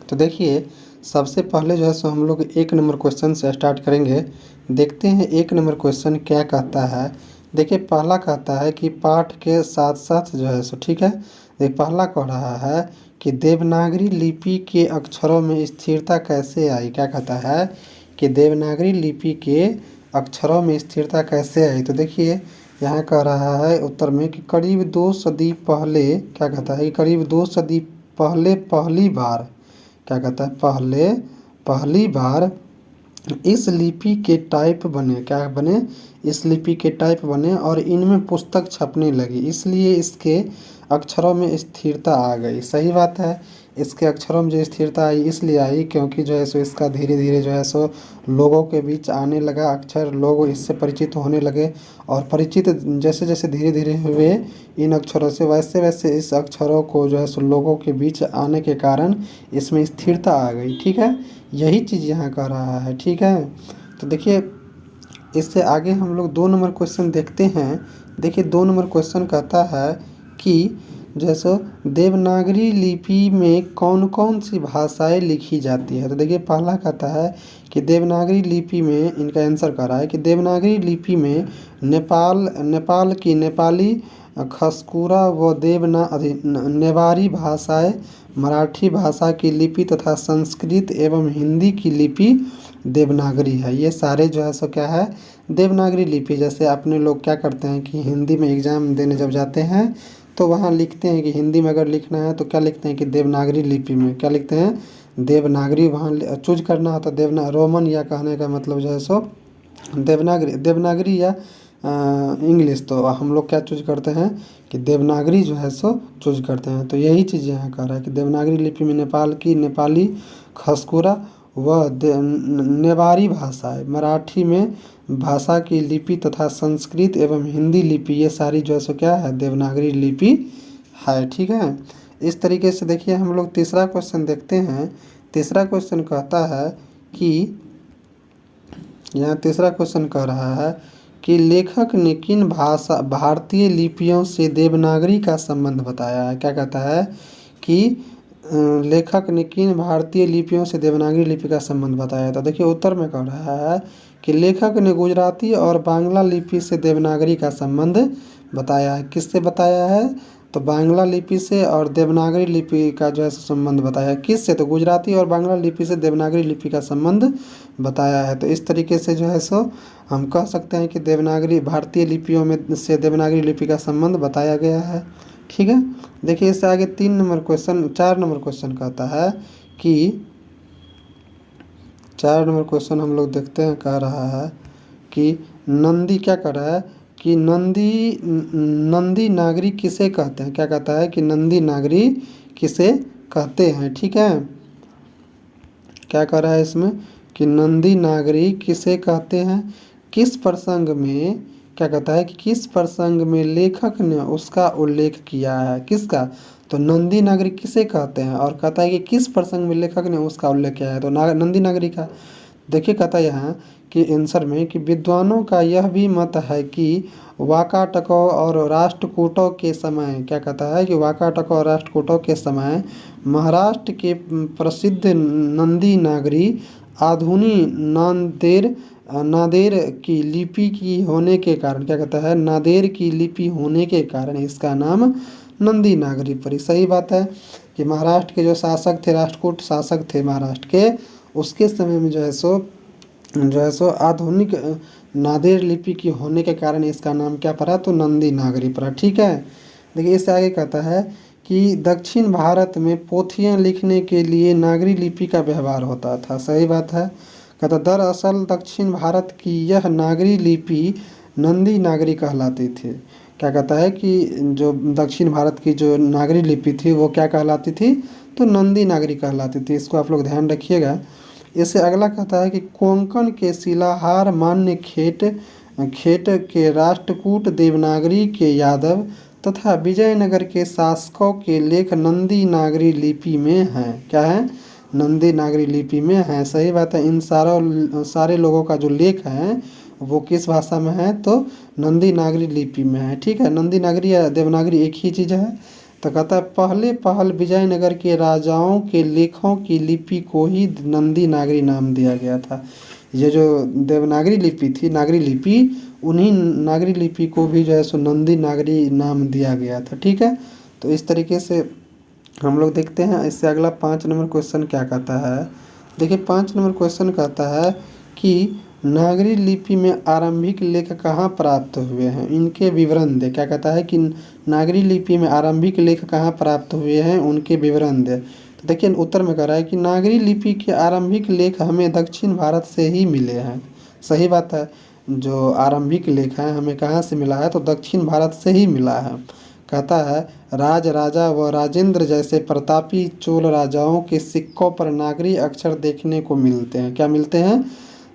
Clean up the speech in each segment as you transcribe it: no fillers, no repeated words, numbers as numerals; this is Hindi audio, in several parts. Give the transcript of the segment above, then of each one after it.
तो देखिए, सबसे पहले जो है सो हम लोग 1 नंबर क्वेश्चन से स्टार्ट करेंगे। देखते हैं 1 नंबर क्वेश्चन क्या कहता है। देखिए, पहला कहता है कि पाठ के साथ-साथ जो है सो ठीक है। पहला कह रहा है कि देवनागरी लिपि के अक्षरों में स्थिरता कैसे आई? क्या कहता है कि देवनागरी लिपि के अक्षरों में स्थिरता कैसे आई? तो देखिए, यहाँ कह रहा है उत्तर में कि करीब 2 सदी पहले, क्या कहता है कि करीब 2 सदी पहले पहली बार, क्या कहता है, पहली बार इस लिपि के टाइप बने। क्या बने? इस लिपि के टाइप बने और इनमें पुस्तक छपने लगी, इसलिए इसके अक्षरों में स्थिरता आ गई। सही बात है। इसके अक्षरों में जो स्थिरता आई इसलिए आई क्योंकि जो है सो इसका धीरे धीरे जो है सो लोगों के बीच आने लगा अक्षर, लोग इससे परिचित होने लगे और परिचित जैसे जैसे धीरे धीरे हुए इन अक्षरों से, वैसे वैसे इस अक्षरों को जो है सो लोगों के बीच आने के कारण इसमें स्थिरता आ गई। ठीक है, यही चीज़ यहाँ कह रहा है। ठीक है, तो देखिए इससे आगे हम लोग 2 नंबर क्वेश्चन देखते हैं। देखिए 2 नंबर क्वेश्चन कहता है कि जैसे देवनागरी लिपि में कौन कौन सी भाषाएं लिखी जाती है। तो देखिए पहला कहता है कि देवनागरी लिपि में, इनका आंसर कर रहा है कि देवनागरी लिपि में नेपाल की नेपाली, खसकुरा व नेवारी भाषाएं, मराठी भाषा की लिपि तथा संस्कृत एवं हिंदी की लिपि देवनागरी है। ये सारे जो है सो क्या है, देवनागरी लिपि। जैसे अपने लोग क्या करते हैं कि हिंदी में एग्ज़ाम देने जब जाते हैं तो वहाँ लिखते हैं कि हिंदी में अगर लिखना है तो क्या लिखते हैं कि देवनागरी लिपि में क्या लिखते हैं, देवनागरी। वहाँ चूज करना होता है रोमन, या कहने का मतलब जो है सो देवनागरी या इंग्लिश। तो हम लोग क्या चूज करते हैं कि देवनागरी जो है सो चूज करते हैं। तो यही चीज़ यहाँ कह रहा है कि देवनागरी लिपि में नेपाल की नेपाली, खसकुरा व नेवारी भाषाएं, मराठी में भाषा की लिपि तथा संस्कृत एवं हिंदी लिपि, ये सारी जो है सो क्या है, देवनागरी लिपि है। ठीक है, इस तरीके से देखिए हम लोग तीसरा क्वेश्चन देखते हैं। तीसरा क्वेश्चन कहता है कि यहाँ तीसरा क्वेश्चन कह रहा है कि लेखक ने किन भारतीय लिपियों से देवनागरी का संबंध बताया है। क्या कहता है कि लेखक ने किन भारतीय लिपियों से देवनागरी लिपि का संबंध बताया। तो देखिए उत्तर में कह रहा है कि लेखक ने गुजराती और बांग्ला लिपि से देवनागरी का संबंध बताया है। किससे बताया है? तो बांग्ला लिपि से, और देवनागरी लिपि का जो है संबंध बताया है। किससे? तो गुजराती और बांग्ला लिपि से देवनागरी लिपि का संबंध बताया है। तो इस तरीके से जो है सो हम कह सकते हैं कि देवनागरी भारतीय लिपियों में से देवनागरी लिपि का संबंध बताया गया है। ठीक है, देखिए इससे आगे 4 नंबर क्वेश्चन कहता है कि 4 नंबर क्वेश्चन हम लोग देखते हैं। कह रहा है कि नंदी, क्या कर रहा है कि नंदी नागरी किसे कहते हैं। क्या कहता है कि नंदी नागरी किसे कहते हैं। ठीक है, क्या कर रहा है इसमें कि नंदी नागरी किसे कहते हैं, किस प्रसंग में, क्या कहता है कि किस प्रसंग में लेखक ने उसका उल्लेख किया है। किसका? तो नंदी नागरी किसे कहते हैं, और कहता है कि किस प्रसंग में लेखक ने उसका उल्लेख किया है। तो नंदी नागरी का देखिए कहता है यहाँ कि आंसर में कि विद्वानों का यह भी मत है कि वाकाटकों और राष्ट्रकूटों के समय, क्या कहता है कि वाकाटकों और राष्ट्रकूटों के समय महाराष्ट्र के प्रसिद्ध नंदी नागरी आधुनिक नादेर की लिपि की होने के कारण, क्या कहता है, नादेर की लिपि होने के कारण इसका नाम नंदी नागरी पड़ी। सही बात है कि महाराष्ट्र के जो शासक थे, राष्ट्रकूट शासक थे महाराष्ट्र के, उसके समय में जो है सो आधुनिक नादेर लिपि की होने के कारण इसका नाम क्या पड़ा, तो नंदी नागरी पड़ा। ठीक है, देखिए इससे आगे कहता है कि दक्षिण भारत में पोथियाँ लिखने के लिए नागरी लिपि का व्यवहार होता था। सही बात है। कहता दरअसल दक्षिण भारत की यह नागरी लिपि नंदी नागरी कहलाती थी। क्या कहता है कि जो दक्षिण भारत की जो नागरी लिपि थी वो क्या कहलाती थी, तो नंदी नागरी कहलाती थी। इसको आप लोग ध्यान रखिएगा। इससे अगला कहता है कि कोंकण के शिलाहार मान्य खेट के राष्ट्रकूट देवनागरी के यादव तथा विजयनगर के शासकों के लेख नंदी नागरी लिपि में हैं। क्या है? नंदी नागरी लिपि में है। सही बात है। इन सारे लोगों का जो लेख है वो किस भाषा में है, तो नंदी नागरी लिपि में है। ठीक है, नंदी नागरी या देवनागरी एक ही चीज़ है। तो कहता है पहले पहल विजयनगर के राजाओं के लेखों की लिपि को ही नंदी नागरी नाम दिया गया था। ये जो देवनागरी लिपि थी, नागरी लिपि, उन्हीं नागरी लिपि को भी जो है सो नंदी नागरी नाम दिया गया था। ठीक है, तो इस तरीके से हम लोग देखते हैं। इससे अगला 5 नंबर क्वेश्चन क्या कहता है, देखिए 5 नंबर क्वेश्चन कहता है कि नागरी लिपि में आरंभिक लेख कहाँ प्राप्त हुए हैं, इनके विवरण दे। क्या कहता है कि नागरी लिपि में आरंभिक लेख कहाँ प्राप्त हुए हैं, उनके विवरण दे। तो देखिए उत्तर में कह रहा है कि नागरी लिपि के आरंभिक लेख हमें दक्षिण भारत से ही मिले हैं। सही बात है, जो आरंभिक लेख है हमें कहाँ से मिला है, तो दक्षिण भारत से ही मिला है। कहता है राज राजा व राजेंद्र जैसे प्रतापी चोल राजाओं के सिक्कों पर नागरी अक्षर देखने को मिलते हैं। क्या मिलते हैं,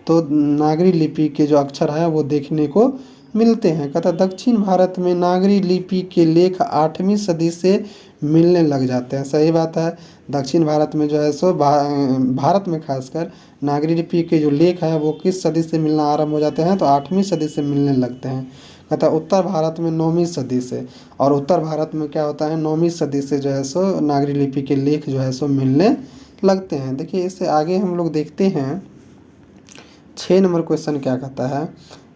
तो नागरी लिपि के जो अक्षर हैं वो देखने को मिलते हैं। कहता दक्षिण भारत में नागरी लिपि के लेख 8वीं सदी से मिलने लग जाते हैं। सही बात है, दक्षिण भारत में जो है सो भारत में खासकर नागरी लिपि के जो लेख हैं वो किस सदी से मिलना आरंभ हो जाते हैं, तो 8वीं सदी से मिलने लगते हैं। कहता उत्तर भारत में 9वीं सदी से, और उत्तर भारत में क्या होता है 9वीं सदी से जो है सो नागरी लिपि के लेख जो है सो मिलने लगते हैं। देखिए इससे आगे हम लोग देखते हैं 6 नंबर क्वेश्चन क्या कहता है।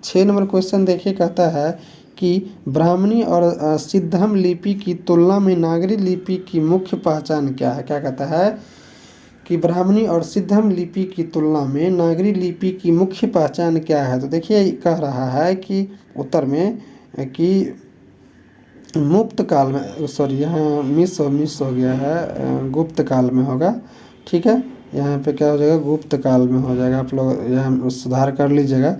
6 नंबर क्वेश्चन देखिए कहता है कि ब्राह्मणी और सिद्धम लिपि की तुलना में नागरी लिपि की मुख्य पहचान क्या है। क्या कहता है कि ब्राह्मणी और सिद्धम लिपि की तुलना में नागरी लिपि की मुख्य पहचान क्या है। तो देखिए कह रहा है कि उत्तर में कि मुक्त काल में, सॉरी यहाँ मिस हो गया है, गुप्त काल में होगा। ठीक है, यहाँ पे क्या हो जाएगा, गुप्त काल में हो जाएगा। आप लोग यहाँ सुधार कर लीजिएगा,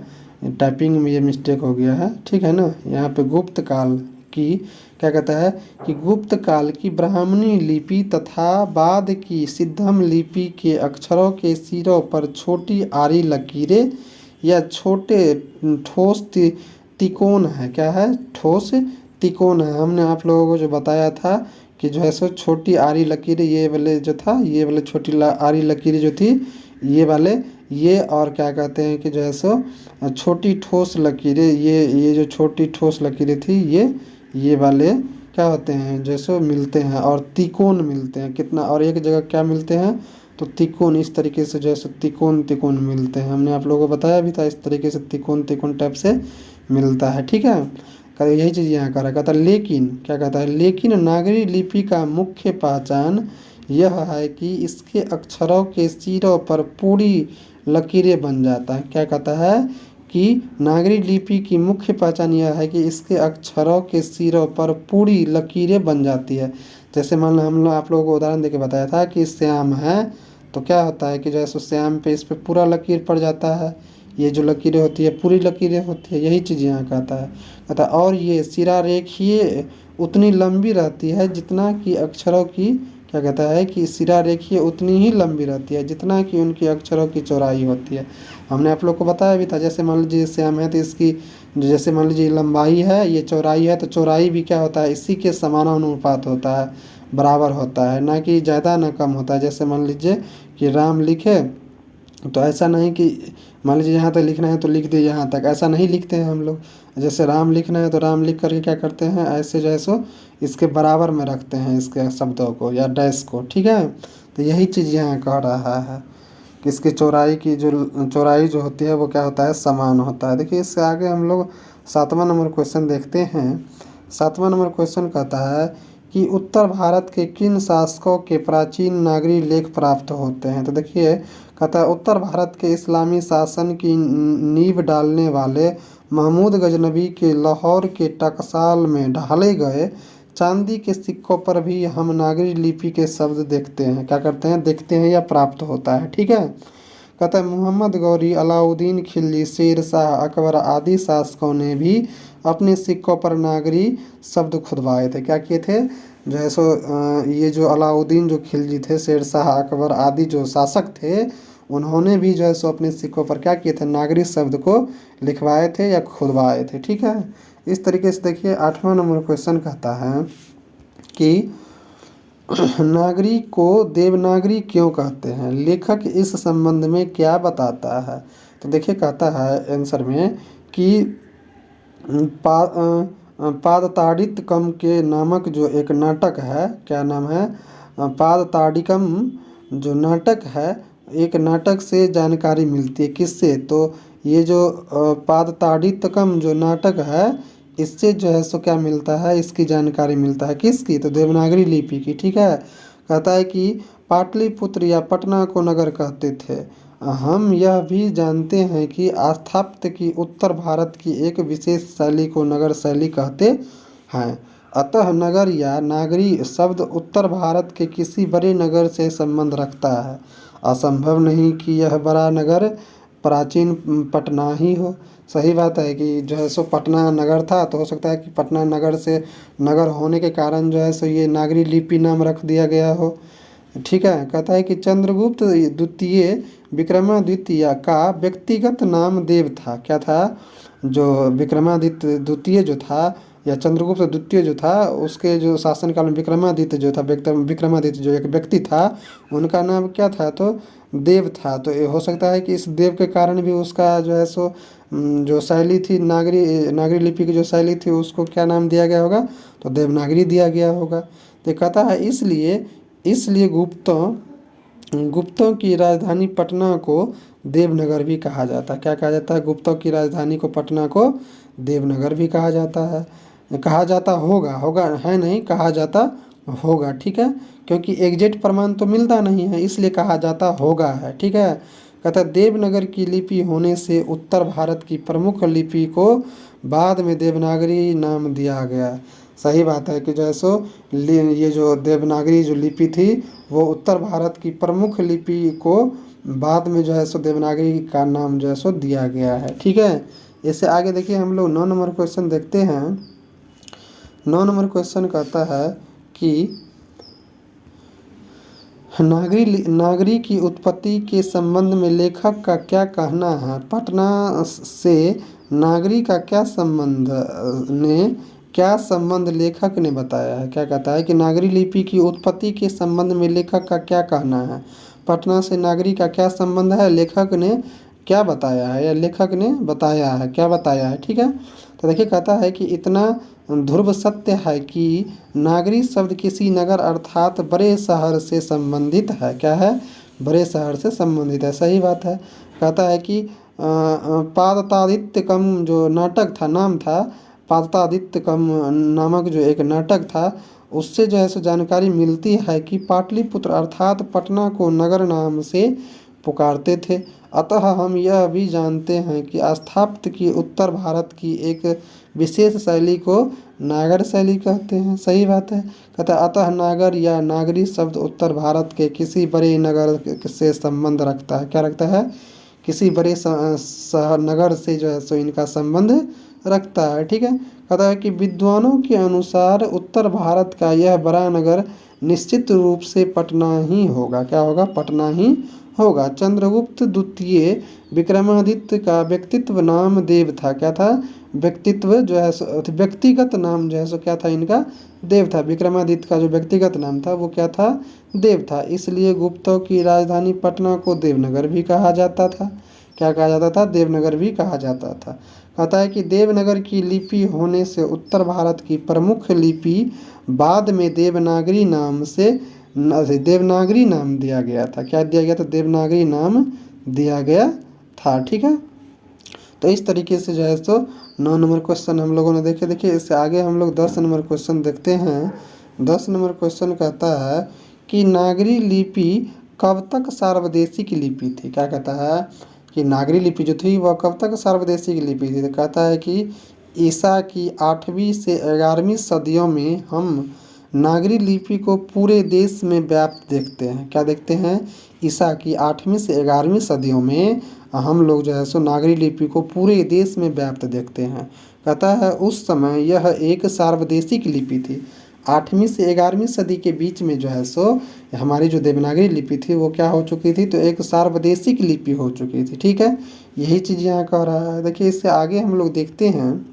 टाइपिंग में ये मिस्टेक हो गया है। ठीक है ना, यहाँ पे गुप्त काल की क्या कहता है कि गुप्त काल की ब्राह्मणी लिपि तथा बाद की सिद्धम लिपि के अक्षरों के सिरों पर छोटी आरी लकीरें या छोटे ठोस तिकोन है। क्या है, ठोस तिकोन है। हमने आप लोगों को जो बताया था कि जो है सो छोटी आरी लकीरें, ये वाले जो था, ये वाले छोटी आरी लकीरें जो थी, ये वाले, ये और क्या कहते हैं कि जो है सो छोटी ठोस लकीरें, ये जो छोटी ठोस लकीरें थी, ये वाले क्या होते हैं जैसे मिलते हैं, और तिकोन मिलते हैं। कितना, और एक जगह क्या मिलते हैं, तो तिकोन। इस तरीके से जैसे तिकोन मिलते हैं। हमने आप लोगों को बताया भी था, इस तरीके से तिकोन टाइप से मिलता है। ठीक है, यही चीज़ यहाँ कह रहा है। कहता लेकिन, क्या कहता है, लेकिन नागरी लिपि का मुख्य पहचान यह है कि इसके अक्षरों के सिरों पर पूरी लकीरें बन जाता है। क्या कहता है कि नागरी लिपि की मुख्य पहचान यह है कि इसके अक्षरों के सिरों पर पूरी लकीरें बन जाती है। जैसे मान लो हम लोग आप लोगों को उदाहरण देके बताया था कि श्याम है, तो क्या होता है कि जैसे श्याम पे इस पे पूरा लकीर पड़ जाता है, ये जो लकीरें होती है पूरी लकीरें होती है। यही चीज़ यहाँ कहता है। कहता और ये सिरा रेखीय उतनी लंबी रहती है जितना कि अक्षरों की, क्या कहता है कि सिरा रेखीय उतनी ही लंबी रहती है जितना कि उनकी अक्षरों की चौड़ाई होती है। हमने आप लोग को बताया भी था, जैसे मान लीजिए श्याम है तो इसकी जैसे मान लीजिए लंबाई है, ये चौड़ाई है, तो चौड़ाई भी क्या होता है, इसी के समानुपात होता है, बराबर होता है, ना कि ज़्यादा ना कम होता है। जैसे मान लीजिए कि राम लिखे, तो ऐसा नहीं कि मान लीजिए यहाँ तक लिखना है तो लिख दिए यहाँ तक, ऐसा नहीं लिखते हैं हम लोग। जैसे राम लिखना है तो राम लिख करके क्या करते हैं, ऐसे जो है सो इसके बराबर में रखते हैं इसके शब्दों को या डैश को। ठीक है, तो यही चीज़ यहाँ कह रहा है कि इसकी चौड़ाई की जो चौड़ाई जो होती है वो क्या होता है, समान होता है। देखिए इससे आगे हम लोग 7वां नंबर क्वेश्चन देखते हैं। 7वां नंबर क्वेश्चन कहता है कि उत्तर भारत के किन शासकों के प्राचीन नागरी लेख प्राप्त होते हैं। तो देखिए कहता है उत्तर भारत के इस्लामी शासन की नींव डालने वाले महमूद गजनबी के लाहौर के टकसाल में ढाले गए चांदी के सिक्कों पर भी हम नागरी लिपि के शब्द देखते हैं। क्या करते हैं, देखते हैं या प्राप्त होता है। ठीक है, कहता है मोहम्मद गौरी, अलाउद्दीन खिलजी, शेर शाह, अकबर आदि शासकों ने भी अपने सिक्कों पर नागरी शब्द खुदवाए थे। क्या किए थे, जो है सो ये जो अलाउद्दीन जो खिलजी थे, शेर शाह, अकबर आदि जो शासक थे, उन्होंने भी जो है सो अपने सिक्कों पर क्या किए थे, नागरी शब्द को लिखवाए थे या खुदवाए थे। ठीक है, इस तरीके से देखिए 8वां नंबर क्वेश्चन कहता है कि नागरी को देवनागरी क्यों कहते हैं, लेखक इस संबंध में क्या बताता है। तो देखिए कहता है आंसर में कि पादताड़ितकम के नामक जो एक नाटक है, क्या नाम है, पादताड़िकम जो नाटक है, एक नाटक से जानकारी मिलती है। किससे? तो ये जो पादताड़ितकम जो नाटक है, इससे जो है सो क्या मिलता है, इसकी जानकारी मिलता है। किसकी? तो देवनागरी लिपि की। ठीक है। कहता है कि पाटलिपुत्र या पटना को नगर कहते थे। हम यह भी जानते हैं कि स्थापत्य की उत्तर भारत की एक विशेष शैली को नगर शैली कहते हैं। अतः नगर या नागरी शब्द उत्तर भारत के किसी बड़े नगर से संबंध रखता है। असंभव नहीं कि यह बड़ा नगर प्राचीन पटना ही हो। सही बात है कि जो है सो पटना नगर था, तो हो सकता है कि पटना नगर से, नगर होने के कारण जो है सो ये नागरी लिपि नाम रख दिया गया हो। ठीक है। कहता है कि चंद्रगुप्त द्वितीय विक्रमादित्य का व्यक्तिगत नाम देव था। क्या था? जो विक्रमादित्य द्वितीय जो था, या चंद्रगुप्त द्वितीय जो था, उसके जो शासनकाल में विक्रमादित्य जो था, विक्रमादित्य जो एक व्यक्ति था, उनका नाम क्या था? तो देव था। तो ये हो सकता है कि इस देव के कारण भी उसका जो है सो जो शैली थी, नागरी लिपि की जो शैली थी, उसको क्या नाम दिया गया होगा? तो देवनागरी दिया गया होगा। तो कहता है इसलिए इसलिए गुप्तों की राजधानी पटना को देवनगर भी कहा जाता है। क्या कहा जाता है? गुप्तों की राजधानी को, पटना को देवनगर भी कहा जाता है। कहा जाता होगा, होगा है नहीं, कहा जाता होगा। ठीक है। क्योंकि एग्जैक्ट प्रमाण तो मिलता नहीं है, इसलिए कहा जाता होगा है। ठीक है। कहता है देवनगर की लिपि होने से उत्तर भारत की प्रमुख लिपि को बाद में देवनागरी नाम दिया गया। सही बात है कि जो है सो ये जो देवनागरी जो लिपि थी, वो उत्तर भारत की प्रमुख लिपि को बाद में जो है सो देवनागरी का नाम जो है सो दिया गया है। ठीक है। इससे आगे देखिए हम लोग 9 नंबर क्वेश्चन देखते हैं। 9 नंबर क्वेश्चन कहता है कि नागरी की उत्पत्ति के संबंध में लेखक का क्या कहना है? पटना से नागरी का क्या संबंध लेखक ने बताया है। क्या कहता है कि नागरी लिपि की उत्पत्ति के संबंध में लेखक का क्या कहना है? पटना से नागरी का क्या संबंध है, लेखक ने क्या बताया है, या लेखक ने बताया है, क्या बताया है। ठीक है। तो देखिए कहता है कि इतना ध्रुव सत्य है कि नागरी शब्द किसी नगर अर्थात बड़े शहर से संबंधित है। क्या है? बड़े शहर से संबंधित है। सही बात है। कहता है कि पादतादित्यकम जो नाटक था, नाम था पादतादित्यकम नामक जो एक नाटक था, उससे जो है सो जानकारी मिलती है कि पाटलिपुत्र अर्थात पटना को नगर नाम से पुकारते थे। अतः हम यह भी जानते हैं कि स्थापत्य की उत्तर भारत की एक विशेष शैली को नागर शैली कहते हैं। सही बात है। कहता है अतः नागर या नागरी शब्द उत्तर भारत के किसी बड़े नगर से संबंध रखता है। क्या रखता है? किसी बड़े शहर नगर से जो है सो इनका संबंध रखता है। ठीक है। कहता है कि विद्वानों के अनुसार उत्तर भारत का यह बड़ा नगर निश्चित रूप से पटना ही होगा। क्या होगा? पटना ही होगा। चंद्रगुप्त द्वितीय विक्रमादित्य का व्यक्तित्व नाम देव था। क्या था? व्यक्तित्व जो है व्यक्तिगत नाम जो है सो क्या था इनका? देव था। विक्रमादित्य का जो व्यक्तिगत नाम था वो क्या था? देव था। इसलिए गुप्तों की राजधानी पटना को देवनगर भी कहा जाता था। क्या कहा जाता था? देवनगर भी कहा जाता था। कहता है कि देवनगर की लिपि होने से उत्तर भारत की प्रमुख लिपि बाद में देवनागरी नाम दिया गया था। क्या दिया गया था? देवनागरी नाम दिया गया था। ठीक है। तो इस तरीके से जो है सो 9 नंबर क्वेश्चन हम लोगों ने देखे। देखिए इससे आगे हम लोग 10 नंबर क्वेश्चन देखते हैं। 10 नंबर क्वेश्चन कहता है कि नागरी लिपि कब तक सार्वदेशिक लिपि थी। क्या कहता है कि नागरी लिपि जो थी वह कब तक सार्वदेशिक लिपि थी? तो कहता है कि ईसा की 8वीं से 11वीं सदियों में हम नागरी लिपि को पूरे देश में व्याप्त देखते हैं। क्या देखते हैं? ईसा की 8वीं से 11वीं सदियों में हम लोग जो है सो नागरी लिपि को पूरे देश में व्याप्त देखते हैं। कहता है उस समय यह एक सार्वदेशिक लिपि थी। 8वीं से 11वीं सदी के बीच में जो है सो हमारी जो देवनागरी लिपि थी वो क्या हो चुकी थी? तो एक सार्वदेशिक लिपि हो चुकी थी। ठीक है। यही चीज़ यहाँ कह रहा है। देखिए इससे आगे हम लोग देखते हैं।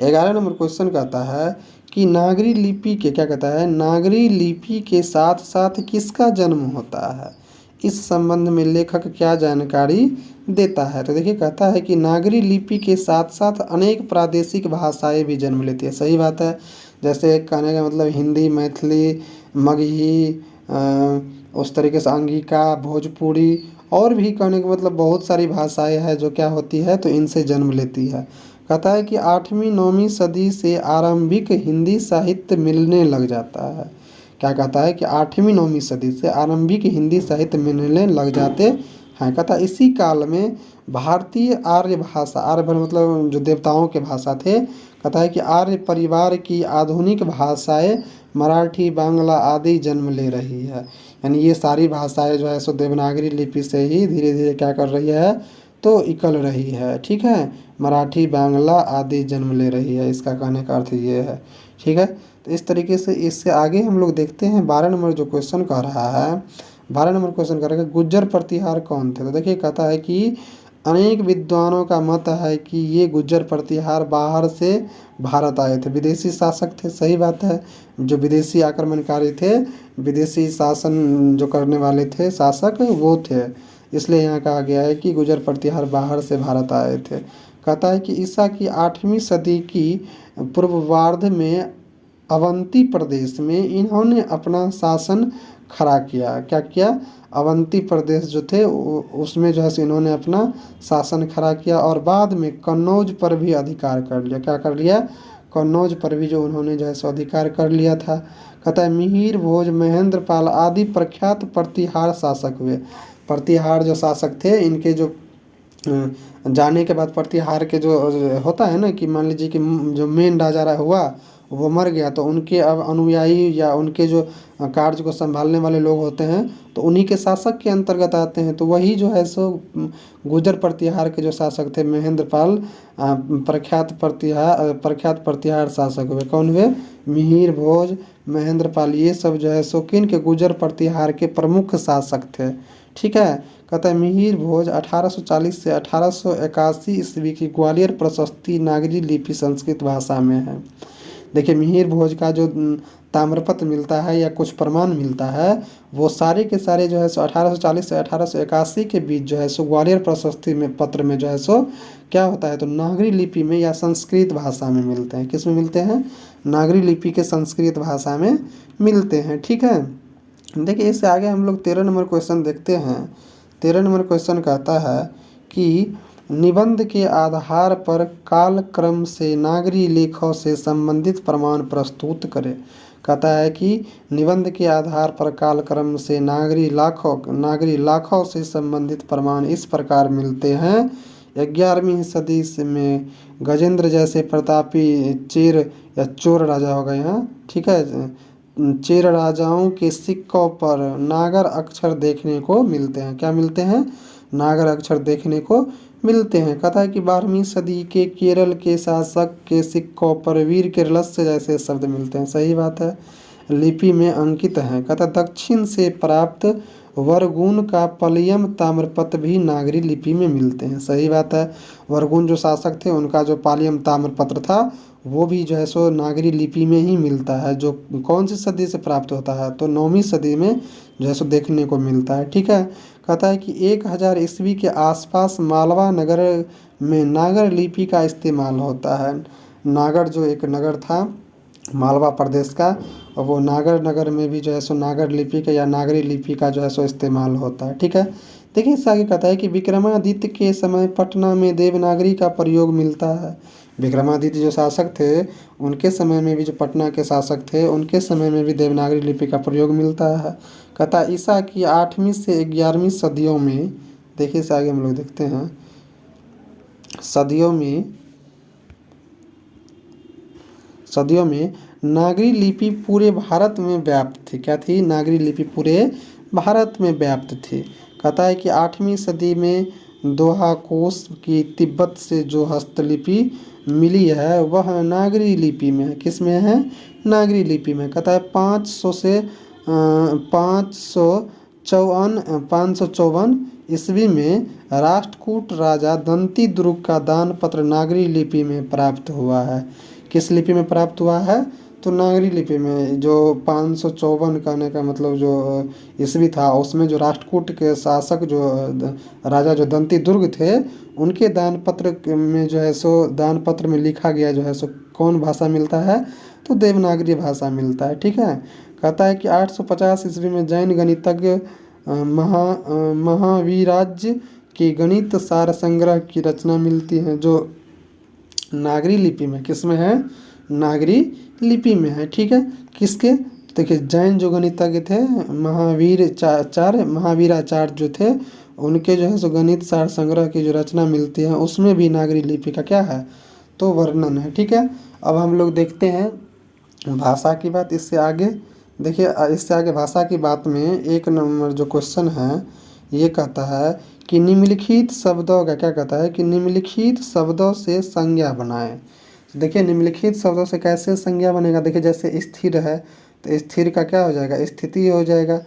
11 नंबर क्वेश्चन कहता है कि नागरी लिपि के, क्या कहता है, नागरी लिपि के साथ साथ किसका जन्म होता है? इस संबंध में लेखक क्या जानकारी देता है। तो देखिए कहता है कि नागरी लिपि के साथ साथ अनेक प्रादेशिक भाषाएं भी जन्म लेती है। सही बात है। जैसे कहने का मतलब हिंदी, मैथिली, मगही, उस तरीके से अंगिका, भोजपुरी और भी कहने का मतलब बहुत सारी भाषाएं हैं जो क्या होती है तो इनसे जन्म लेती है। कहता है कि 8वीं 9वीं सदी से आरंभिक हिंदी साहित्य मिलने लग जाता है। क्या कहता है कि 8वीं 9वीं सदी से आरंभिक हिंदी साहित्य मिलने लग जाते हैं। कहता है इसी काल में भारतीय आर्य भाषा, आर्य मतलब जो देवताओं के भाषा थे, कहता है कि आर्य परिवार की आधुनिक भाषाएं मराठी, बांग्ला आदि जन्म ले रही है। यानी ये सारी भाषाएं जो है सो देवनागरी लिपि से ही धीरे धीरे क्या कर रही है तो इकल रही है। ठीक है, मराठी, बांग्ला आदि जन्म ले रही है, इसका कहने का अर्थ ये है। ठीक है, तो इस तरीके से इससे आगे हम लोग देखते हैं 12 नंबर जो क्वेश्चन कह रहा है। 12 नंबर क्वेश्चन कह रहा है गुज्जर प्रतिहार कौन थे। तो देखिए कहता है कि अनेक विद्वानों का मत है कि ये गुज्जर प्रतिहार बाहर से भारत आए थे, विदेशी शासक थे। सही बात है, जो विदेशी आक्रमणकारी थे, विदेशी शासन जो करने वाले थे शासक वो थे, इसलिए यहाँ कहा गया है कि गुज्जर प्रतिहार बाहर से भारत आए थे। कहता है कि ईसा की 8वीं सदी की पूर्वार्ध में अवंती प्रदेश में इन्होंने अपना शासन खड़ा किया। क्या किया, अवंती प्रदेश जो थे उसमें जो है सो इन्होंने अपना शासन खड़ा किया और बाद में कन्नौज पर भी अधिकार कर लिया। क्या कर लिया, कन्नौज पर भी जो उन्होंने जो है सो अधिकार कर लिया था। कहता है मिहिर भोज, महेंद्र पाल आदि प्रख्यात प्रतिहार शासक हुए। प्रतिहार जो शासक थे इनके जो जाने के बाद प्रतिहार के जो होता है ना कि मान लीजिए कि जो मेन राजा हुआ वो मर गया तो उनके अब अनुयायी या उनके जो कार्य को संभालने वाले लोग होते हैं तो उन्हीं के शासक के अंतर्गत आते हैं। तो वही जो है सो गुर्जर प्रतिहार के जो शासक थे महेंद्र पाल प्रख्यात प्रतिहार शासक हुए। कौन हुए, मिहिर भोज, महेंद्र पाल, ये सब जो है सो किन के गुर्जर प्रतिहार के प्रमुख शासक थे। ठीक है, कहता है मिहिर भोज 1840 से 1881 ईस्वी की ग्वालियर प्रशस्ति नागरी लिपि संस्कृत भाषा में है। देखिए मिहिर भोज का जो ताम्रपत्र मिलता है या कुछ प्रमाण मिलता है वो सारे के सारे जो है सो 1840 से 1881 के बीच जो है सो ग्वालियर प्रशस्ति में पत्र में जो है सो क्या होता है तो नागरी लिपि में या संस्कृत भाषा में मिलते हैं। किस में मिलते हैं, नागरी लिपि के संस्कृत भाषा में मिलते हैं। ठीक है, देखिए इससे आगे हम लोग 13 नंबर क्वेश्चन देखते हैं। 13 नंबर क्वेश्चन कहता है कि निबंध के आधार पर कालक्रम से नागरी लेखों से संबंधित प्रमाण प्रस्तुत करें। कहता है कि निबंध के आधार पर कालक्रम से नागरी लाखों से संबंधित प्रमाण इस प्रकार मिलते हैं। 11वीं सदी में गजेंद्र जैसे प्रतापी चेर या चोर राजा हो गए हैं। ठीक है, चेर राजाओं के सिक्कों पर नागर अक्षर देखने को मिलते हैं। क्या मिलते हैं, नागर अक्षर देखने को मिलते हैं। कहता है कि 12वीं सदी के केरल के शासक के सिक्कों पर वीर केरलस्य जैसे शब्द मिलते हैं। सही बात है, लिपि में अंकित है। कहता है दक्षिण से प्राप्त वरगुण का पलियम ताम्रपत्र भी नागरी लिपि में मिलते हैं। सही बात है, वरगुण जो शासक थे उनका जो पालियम ताम्रपत्र था वो भी जो है सो नागरी लिपि में ही मिलता है। जो कौन सी सदी से प्राप्त होता है तो 9वीं सदी में जो है सो देखने को मिलता है। ठीक है, कहता है कि 1000 ईस्वी के आसपास मालवा नगर में नागर लिपि का इस्तेमाल होता है। नागर जो एक नगर था मालवा प्रदेश का, और वो नागर नगर में भी जो है सो नागर लिपि का या नागरी लिपि का जो है सो इस्तेमाल होता है। ठीक है, देखिए इससे आगे कहता है कि विक्रमादित्य के समय पटना में देवनागरी का प्रयोग मिलता है। विक्रमादित्य जो शासक थे उनके समय में भी जो पटना के शासक थे उनके समय में भी देवनागरी लिपि का प्रयोग मिलता है। कहता है ईसा की 8वीं से 11वीं सदियों में, देखिए इसे आगे हम लोग देखते हैं, सदियों में नागरी लिपि पूरे भारत में व्याप्त थी। क्या थी, नागरी लिपि पूरे भारत में व्याप्त थी। कहता है कि 8वीं सदी में दोहा कोश की तिब्बत से जो हस्तलिपि मिली है वह नागरी लिपि में है। किस में है, नागरी लिपि में। कहता है 554 ईस्वी में राष्ट्रकूट राजा दंती दुर्ग का दान पत्र नागरी लिपि में प्राप्त हुआ है। किस लिपि में प्राप्त हुआ है तो नागरी लिपि में जो 554 कहने का मतलब जो ईस्वी था, उसमें जो राष्ट्रकूट के शासक जो राजा जो दंती दुर्ग थे, उनके दान पत्र में जो है सो दान पत्र में लिखा गया जो है सो कौन भाषा मिलता है, तो देवनागरी भाषा मिलता है। ठीक है। कहता है कि 850 ईस्वी में जैन गणितज्ञ महावीराज की गणित सार संग्रह की रचना मिलती है, जो नागरी लिपि में, किसमें है, नागरी लिपि में है। ठीक है। किसके, देखिए जैन जो गणितज्ञ थे महावीराचार्य जो थे, उनके जो है सो गणित सार संग्रह की जो रचना मिलती है, उसमें भी नागरी लिपि का क्या है, तो वर्णन है। ठीक है। अब हम लोग देखते हैं भाषा की बात। इससे आगे देखिए, इससे आगे भाषा की बात में 1 नंबर जो क्वेश्चन है, ये कहता है कि निम्नलिखित शब्दों का, क्या कहता है कि निम्नलिखित शब्दों से संज्ञा बनाएं। देखिए निम्नलिखित शब्दों से कैसे संज्ञा बनेगा, देखिए जैसे स्थिर है तो स्थिर का क्या हो जाएगा, स्थिति हो जाएगा।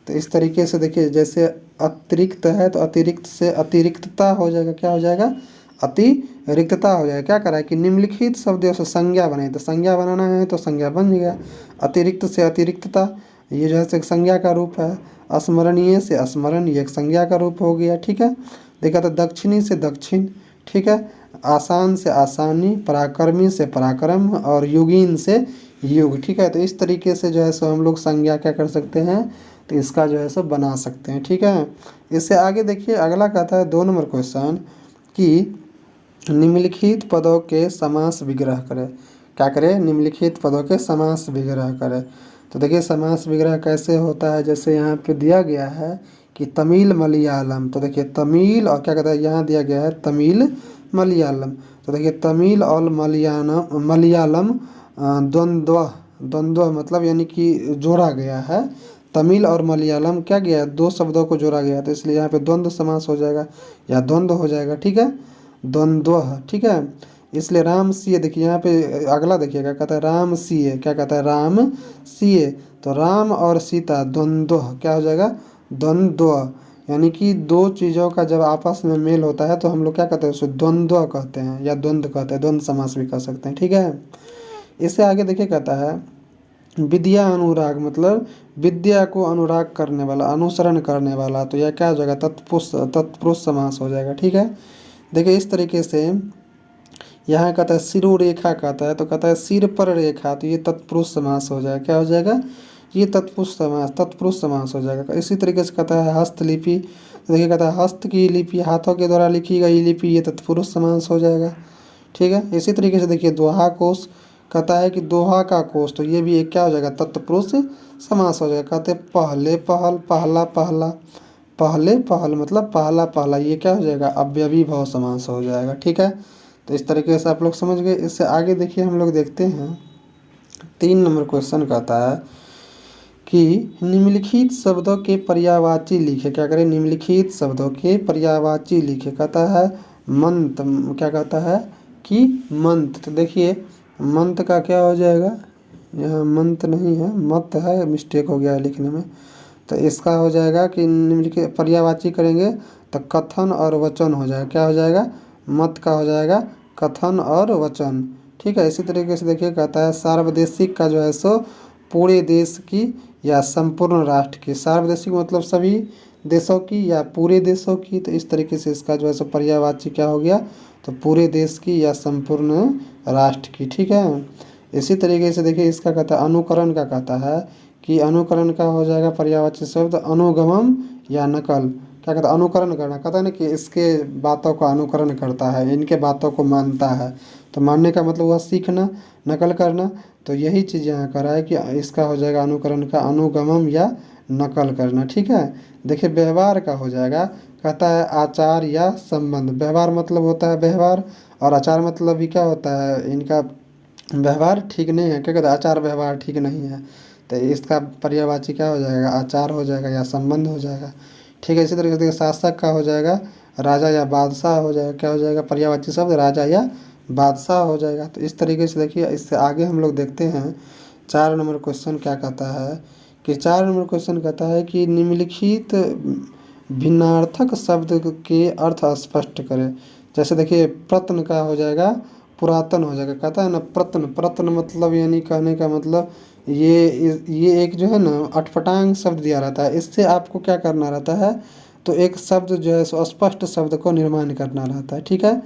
तो इस तरीके से देखिए, जैसे अतिरिक्त है तो अतिरिक्त से अतिरिक्तता हो जाएगा, क्या हो जाएगा, अतिरिक्तता हो जाएगा। क्या करा है कि निम्नलिखित शब्दों से संज्ञा बने, तो संज्ञा बनाना है तो संज्ञा बन गया। अतिरिक्त से अतिरिक्तता, ये जो है एक संज्ञा का रूप है। स्मरणीय से स्मरण, ये एक संज्ञा का रूप हो गया। ठीक है। देखा तो दक्षिणी से दक्षिण। ठीक है। आसान से आसानी, पराक्रमी से पराक्रम, और युगीन से युग। ठीक है। तो इस तरीके से जो है सो हम लोग संज्ञा क्या कर सकते हैं, तो इसका जो है सो बना सकते हैं। ठीक है। इससे आगे देखिए, अगला कहता है 2 नंबर क्वेश्चन कि निम्नलिखित पदों के समास विग्रह करें। क्या करें, निम्नलिखित पदों के समास विग्रह करें। तो देखिए समास विग्रह कैसे होता है, जैसे यहाँ पे दिया गया है कि तमिल मलयालम, तो देखिए तमिल और क्या कहता है, यहाँ दिया गया है तमिल मलयालम। तो देखिए तमिल और मलयालम द्वंद्व, द्वंद्व मतलब यानी कि जोड़ा गया है। तमिल और मलयालम क्या गया है, 2 शब्दों को जोड़ा गया है, तो इसलिए यहाँ पे द्वंद्व समास हो जाएगा या द्वंद्व हो जाएगा। ठीक है। द्वंद्व। ठीक है। इसलिए राम सीए, देखिए यहाँ पे अगला देखिएगा, कहता है राम सीए, क्या कहता है, राम सीए। तो राम और सीता द्वंद्व, क्या हो जाएगा, द्वंद्व। यानी कि 2 चीज़ों का जब आपस में मेल होता है तो हम लोग क्या कहते हैं, उसे द्वंद्व कहते हैं या द्वंद्व कहते हैं, द्वंद्व समास भी कह सकते हैं। ठीक है। इससे आगे देखिए, कहता है विद्या अनुराग, मतलब विद्या को अनुराग करने वाला, अनुसरण करने वाला, तो यह क्या हो जाएगा, तत्पुरुष समास हो जाएगा। ठीक है। देखिए इस तरीके से यहाँ कहता है शिरोरेखा कहता है, तो कहता है सिर पर रेखा, तो ये तत्पुरुष समास हो जाएगा। क्या हो जाएगा, ये तत्पुरुष समास हो जाएगा। इसी तरीके से कहता है हस्तलिपि, तो देखिए कहता है हस्त की लिपि, हाथों के द्वारा लिखी गई लिपि, ये तत्पुरुष समास हो जाएगा। ठीक है। इसी तरीके से देखिए दोहा कोश, कहता है कि दोहा का कोश, तो ये भी एक क्या हो जाएगा, तत्पुरुष समास हो जाएगा। कहते हैं पहले पहल, पहला पहला, पहले पहल मतलब पहला पहला, ये क्या हो जाएगा, अव्ययी भाव समास हो जाएगा। ठीक है। तो इस तरीके से आप लोग समझ गए। इससे आगे देखिए हम लोग देखते हैं 3 नंबर क्वेश्चन कहता है कि निम्नलिखित शब्दों के पर्यायवाची लिखे। क्या करें, निम्नलिखित शब्दों के पर्यायवाची लिखे। कहता है मंत, क्या कहता है कि मंत, तो देखिए मंत का क्या हो जाएगा, यहाँ मंत नहीं है, मत है, मिस्टेक हो गया है लिखने में। तो इसका हो जाएगा कि निम्नलिखित पर्यायवाची करेंगे तो कथन और वचन हो जाएगा। क्या हो जाएगा, मत का हो जाएगा कथन और वचन। ठीक है। इसी तरीके से देखिए कहता है सार्वदेशिक का जो है सो पूरे देश की या संपूर्ण राष्ट्र की, सार्वदेशिक मतलब सभी देशों की या पूरे देशों की, तो इस तरीके से इसका जो है सो पर्यायवाची क्या हो गया, तो पूरे देश की या संपूर्ण राष्ट्र की। ठीक है। इसी तरीके से देखिए इसका कहता है अनुकरण का, कहता है कि अनुकरण का हो जाएगा पर्यायवाची शब्द अनुगमन या नकल। क्या कहता है, अनुकरण करना, कहता है ना कि इसके बातों का अनुकरण करता है, इनके बातों को मानता है, तो मानने का मतलब हुआ सीखना, नकल करना। तो यही चीज़ यहाँ करा है कि इसका हो जाएगा अनुकरण का अनुगमन या नकल करना। ठीक है। देखिए व्यवहार का हो जाएगा, कहता है आचार या संबंध। व्यवहार मतलब होता है व्यवहार, और आचार मतलब भी क्या होता है, इनका व्यवहार ठीक नहीं है, क्या कहते हैं, आचार व्यवहार ठीक नहीं है, तो इसका पर्यायवाची क्या हो जाएगा, आचार हो जाएगा या संबंध हो जाएगा। ठीक है। इसी तरीके से शासक का हो जाएगा राजा या बादशाह हो जाएगा। क्या हो जाएगा, पर्यायवाची शब्द राजा या बादशाह हो जाएगा। तो इस तरीके से देखिए, इससे आगे हम लोग देखते हैं 4 नंबर क्वेश्चन क्या कहता है कि 4 नंबर क्वेश्चन कहता है कि निम्नलिखित भिन्नार्थक शब्द के अर्थ स्पष्ट करें। जैसे देखिए प्रत्न का हो जाएगा पुरातन हो जाएगा। कहता है ना प्रत्न, प्रत्न मतलब यानी कहने का मतलब ये एक जो है ना अटपटांग शब्द दिया रहता है, इससे आपको क्या करना रहता है, तो एक शब्द जो है सो स्पष्ट शब्द को निर्माण करना रहता है, ठीक है।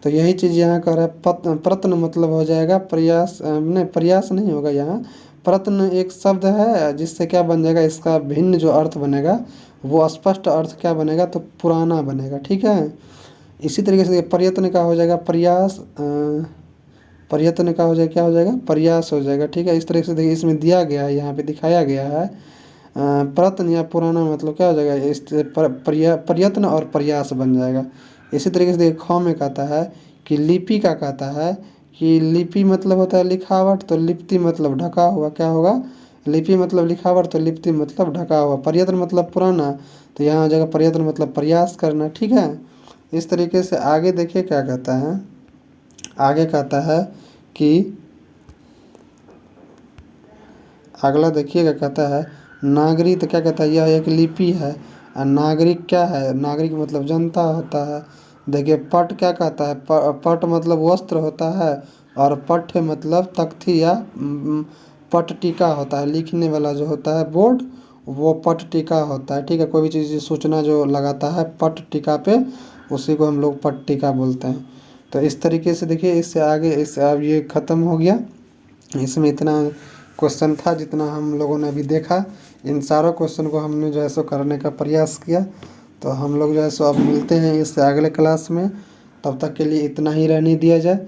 तो यही चीज़ यहाँ कर रहा है। प्रत्न मतलब हो जाएगा प्रयास, नहीं प्रयास नहीं होगा यहाँ। प्रत्न एक शब्द है जिससे क्या बन जाएगा, इसका भिन्न जो अर्थ बनेगा वो स्पष्ट अर्थ क्या बनेगा, तो पुराना बनेगा, ठीक है। इसी तरीके से प्रयत्न का हो जाएगा प्रयास, प्रयत्न का हो जाएगा क्या हो जाएगा, प्रयास हो जाएगा, ठीक है। इस तरीके से देखिए इसमें दिया गया है, यहाँ पे दिखाया गया है प्रयत्न या पुराना मतलब क्या हो जाएगा, इस प्रयत्न और प्रयास बन जाएगा। इसी तरीके से देखिए ख में कहता है कि लिपि का कहता है कि लिपि मतलब होता है लिखावट, तो लिप्ति मतलब ढका हुआ क्या होगा, लिपि मतलब लिखावट, तो लिप्ति मतलब ढका हुआ। प्रयत्न मतलब पुराना, तो यहाँ आ जाएगा प्रयत्न मतलब प्रयास करना, ठीक है। इस तरीके से आगे देखिए क्या कहता है, आगे कहता है कि अगला देखिएगा कहता है नागरिक, तो क्या कहता है यह एक लिपि है। और नागरिक क्या है, नागरिक मतलब जनता होता है। देखिए पट क्या कहता है, पट मतलब वस्त्र होता है, और पट्ट मतलब तख्ती या पट टीका होता है, लिखने वाला जो होता है बोर्ड वो पट टीका होता है, ठीक है। कोई भी चीज़ सूचना जो लगाता है पट टीका पे, उसी को हम लोग पट टीका बोलते हैं। तो इस तरीके से देखिए इससे आगे, इससे अब ये ख़त्म हो गया। इसमें इतना क्वेश्चन था जितना हम लोगों ने अभी देखा, इन सारों क्वेश्चन को हमने जो है सो करने का प्रयास किया। तो हम लोग जो है सो अब मिलते हैं इससे अगले क्लास में, तब तक के लिए इतना ही रहने दिया जाए।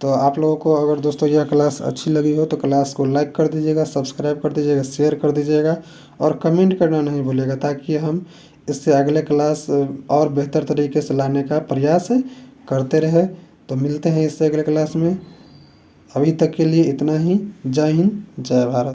तो आप लोगों को अगर दोस्तों यह क्लास अच्छी लगी हो तो क्लास को लाइक कर दीजिएगा, सब्सक्राइब कर दीजिएगा, शेयर कर दीजिएगा और कमेंट करना नहीं भूलिएगा, ताकि हम इससे अगले क्लास और बेहतर तरीके से लाने का प्रयास करते रहे। तो मिलते हैं इससे अगले क्लास में, अभी तक के लिए इतना ही। जय हिंद, जय भारत।